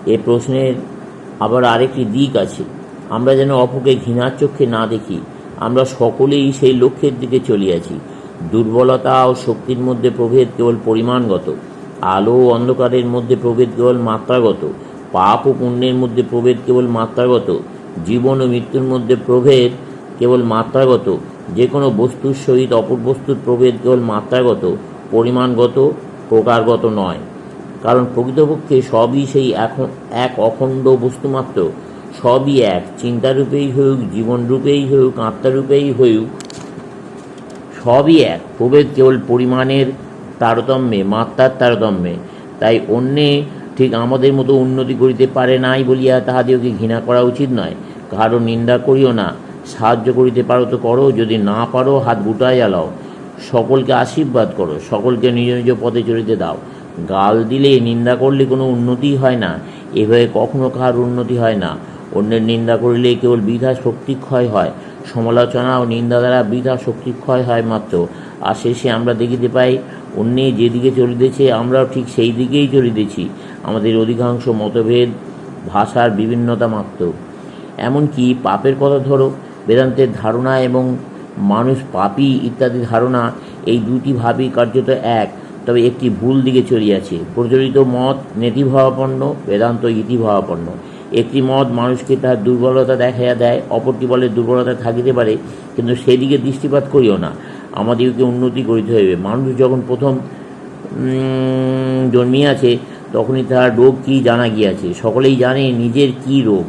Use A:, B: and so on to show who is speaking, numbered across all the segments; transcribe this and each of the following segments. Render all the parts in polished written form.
A: এ প্রশ্নের আবার আরেকটি দিক আছে। আমরা যেন অপরকে ঘৃণার চক্ষে না দেখি। আমরা সকলেই সেই লক্ষ্যের দিকে চলিয়াছি। দুর্বলতা ও শক্তির মধ্যে প্রভেদ কেবল পরিমাণগত, আলো ও অন্ধকারের মধ্যে প্রভেদ কেবল মাত্রাগত, পাপ ও পুণ্যের মধ্যে প্রভেদ কেবল মাত্রাগত, জীবন ও মৃত্যুর মধ্যে প্রভেদ কেবল মাত্রাগত। যে কোনো বস্তুর সহিত অপর বস্তুর প্রভেদ কেবল মাত্রাগত, পরিমাণগত, প্রকারগত নয়। কারণ প্রকৃতপক্ষে সবই সেই এক অখণ্ড বস্তুমাত্র। সবই এক, চিন্তারূপেই হউক, জীবনরূপেই হউক, আত্মারূপেই হউক, সবই এক। প্রভেদ কেবল পরিমাণের তারতম্যে, মাত্রার তারতম্যে। তাই অন্যে ঠিক আমাদের মতো উন্নতি করিতে পারে নাই বলিয়া তাহাদিওকে ঘৃণা করা উচিত নয়। কারো নিন্দা করিও না। সাহায্য করিতে পারো তো করো, যদি না পারো হাত গুটায় জ্বালাও। সকলকে আশীর্বাদ করো, সকলকে নিজ নিজ পথে চলিতে দাও। গাল দিলে, নিন্দা করলে কোনো উন্নতি হয় না। এভাবে কখনো কাহার উন্নতি হয় না। অন্যের নিন্দা করিলে কেবল বৃথা শক্তিক্ষয় হয়। সমালোচনা ও নিন্দা দ্বারা বৃথা শক্তিক্ষয় হয় মাত্র। আর শেষে আমরা দেখিতে পাই, অন্যে যেদিকে চলিতেছে আমরাও ঠিক সেই দিকেই চলিতেছি। আমাদের অধিকাংশ মতভেদ ভাষার বিভিন্নতা মাত্র। এমনকি পাপের কথা ধরো, বেদান্তের ধারণা এবং মানুষ পাপী ইত্যাদি ধারণা, এই দুটি ভাবই কার্যত এক, তবে একটি ভুল দিকে চলিয়াছে। প্রচলিত মত নেতিভাবাপন্ন, বেদান্ত ইতিভাবাপন্ন। একটি মত মানুষকে তার দুর্বলতা দেখাইয়া দেয়, অপরটি বলে দুর্বলতা থাকিতে পারে, কিন্তু সেদিকে দৃষ্টিপাত করিও না। আমাদেরকে উন্নতি করিতে হইবে। মানুষ যখন প্রথম জন্মিয়াছে তখনই তাহার রোগ কী জানা গিয়াছে। সকলেই জানে নিজের কী রোগ,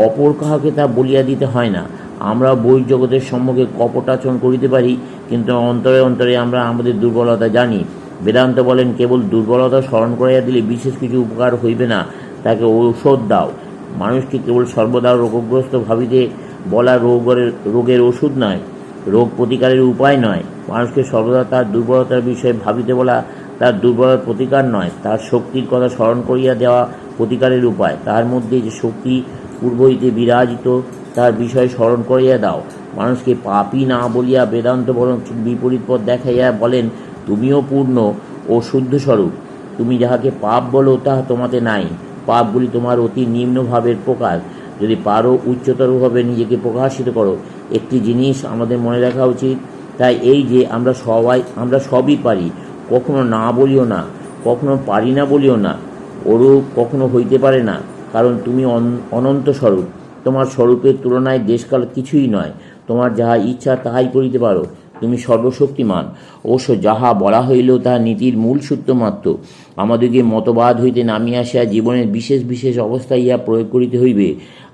A: অপর কাহাকে তা বলিয়া দিতে হয় না। আমরা বহির্জগতের সম্মুখে কপটাচরণ করিতে পারি, কিন্তু অন্তরে অন্তরে আমরা আমাদের দুর্বলতা জানি। বেদান্ত বলেন, কেবল দুর্বলতা স্মরণ করাইয়া দিলে বিশেষ কিছু উপকার হইবে না, তাকে ঔষধ দাও। মানুষকে কেবল সর্বদা রোগগ্রস্ত ভাবিতে বলা রোগের ওষুধ নয়, রোগ প্রতিকারের উপায় নয়। মানুষকে সর্বদা তার দুর্বলতার বিষয়ে ভাবিতে বলা তার দুর্বলতার প্রতিকার নয়, তার শক্তির কথা স্মরণ করিয়া দেওয়া প্রতিকারের উপায়। তার মধ্যে যে শক্তি পূর্ব হইতে বিরাজিত, তার বিষয় স্মরণ করিয়া দাও। মানুষকে পাপী না বলিয়া বেদান্ত বরং বিপরীত পথ দেখাইয়া বলেন, তুমিও পূর্ণ ও শুদ্ধস্বরূপ। তুমি যাহাকে পাপ বলো তাহা তোমাতে নাই। পাপগুলি তোমার অতি নিম্নভাবের প্রকাশ। যদি পারো উচ্চতরভাবে নিজেকে প্রকাশিত করো। একটি জিনিস আমাদের মনে রাখা উচিত, তাই এই যে আমরা সবই পারি। কখনো না বলিও না, কখনো পারি না বলিও না। ওরূপ কখনো হইতে পারে না, কারণ তুমি অনন্ত স্বরূপ। তোমার স্বরূপের তুলনায় দেশকাল কিছুই নয়। তোমার যাহা ইচ্ছা তাহাই করিতে পারো। তুমি সর্বশক্তিমান। অবশ্য যাহা বলা হইলেও তাহা নীতির মূল সূত্র মাত্র। আমাদিগকে মতবাদ হইতে নামিয়া আসিয়া জীবনের বিশেষ বিশেষ অবস্থায় ইহা প্রয়োগ করিতে হইবে।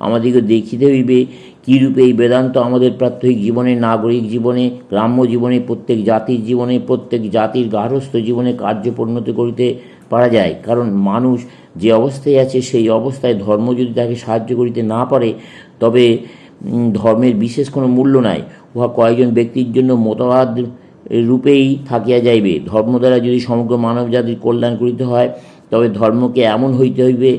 A: আমাদিগকে দেখিতে হইবে কীরূপে এই বেদান্ত আমাদের প্রাত্যহিক জীবনে, নাগরিক জীবনে, গ্রাম্য জীবনে, প্রত্যেক জাতির জীবনে, প্রত্যেক জাতির গার্হস্থ্য জীবনে কার্য পরিণত করিতে পারা যায়। কারণ মানুষ যে অবস্থায় আছে সেই অবস্থায় ধর্ম যদি তাকে সাহায্য করিতে না পারে, তবে ধর্মের বিশেষ কোনো মূল্য নাই। উহা কয়েকজন ব্যক্তির জন্য মতবাদ রূপেই থাকিয়া যাইবে। ধর্ম দ্বারা যদি সমগ্র মানব জাতির কল্যাণ করিতে হয়, তবে ধর্মকে এমন হইতে হইবে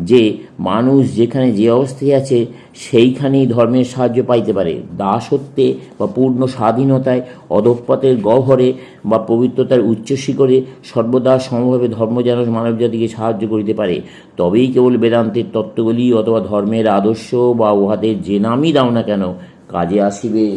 A: যে মানুষ যেখানে যে অবস্থায় আছে সেইখানেই ধর্মের সাহায্য পাইতে পারে। দাসত্বে বা পূর্ণ স্বাধীনতায়, অধঃপতের গহ্বরে বা পবিত্রতার উচ্চ শিখরে সর্বদা সমভাবে ধর্ম যেন মানবজাতিকে সাহায্য করিতে পারে। তবেই কেবল বেদান্তের তত্ত্বগুলি অথবা ধর্মের আদর্শ বা উহাদের যে নামই দাও না কেন কাজে আসিবে।